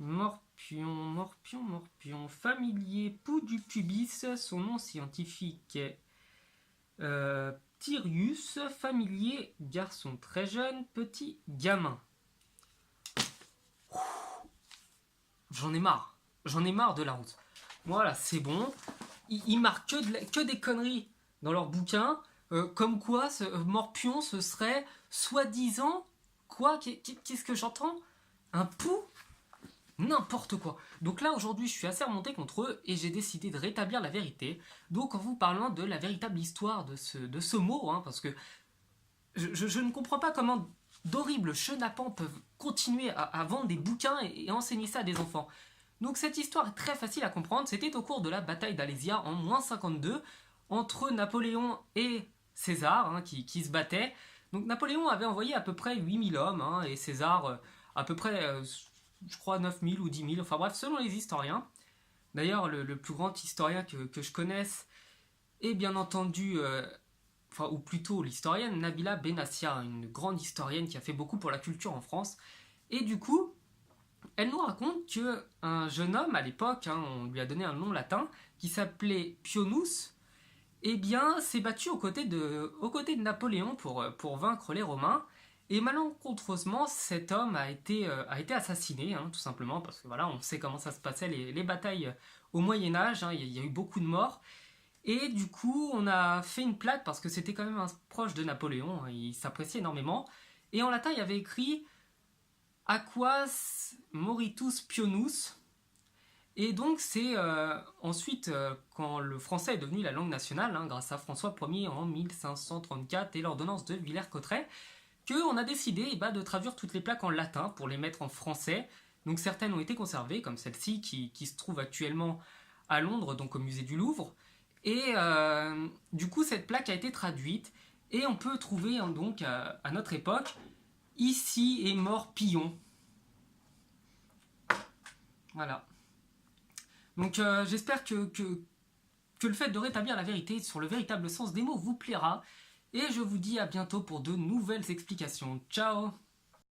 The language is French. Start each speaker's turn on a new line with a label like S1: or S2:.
S1: Morpion, morpion, morpion. Familier Pudupubis, son nom scientifique est Ptyrius. Familier, garçon très jeune, petit gamin. J'en ai marre. J'en ai marre de la route. Voilà, c'est bon. Ils marquent que des conneries dans leur bouquin. Comme quoi, Morpion, ce serait soi-disant... Quoi? Qu'est-ce que j'entends? Un pou? N'importe quoi. Donc là, aujourd'hui, je suis assez remonté contre eux et j'ai décidé de rétablir la vérité. Donc en vous parlant de la véritable histoire de ce mot, hein, parce que je ne comprends pas comment d'horribles chenapans peuvent continuer à vendre des bouquins et enseigner ça à des enfants. Donc cette histoire est très facile à comprendre. C'était au cours de la bataille d'Alésia en -52 entre Napoléon et César, hein, qui se battaient. Donc Napoléon avait envoyé à peu près 8000 hommes, hein, et César à peu près, je crois, 9000 ou 10 000, enfin bref, selon les historiens. D'ailleurs, le plus grand historien que je connaisse est bien entendu, enfin, ou plutôt l'historienne Nabila Benassia, une grande historienne qui a fait beaucoup pour la culture en France. Et du coup, elle nous raconte qu'un jeune homme à l'époque, hein, on lui a donné un nom latin, qui s'appelait Pionus, eh bien, s'est battu aux côtés de Napoléon pour vaincre les Romains. Et malencontreusement, cet homme a été assassiné, hein, tout simplement, parce que voilà, on sait comment ça se passait, les batailles au Moyen-Âge, hein, il y a eu beaucoup de morts. Et du coup, on a fait une plaque, parce que c'était quand même un proche de Napoléon, hein, il s'appréciait énormément. Et en latin, il y avait écrit Aquas Moritus Pionus. Et donc c'est ensuite, quand le français est devenu la langue nationale, hein, grâce à François Ier en 1534 et l'ordonnance de Villers-Cotterêts, qu'on a décidé de traduire toutes les plaques en latin pour les mettre en français. Donc certaines ont été conservées, comme celle-ci qui se trouve actuellement à Londres, donc au musée du Louvre. Et du coup, cette plaque a été traduite et on peut trouver, hein, donc à notre époque, ici est mort Pillon. Voilà. Donc j'espère que le fait de rétablir la vérité sur le véritable sens des mots vous plaira. Et je vous dis à bientôt pour de nouvelles explications. Ciao!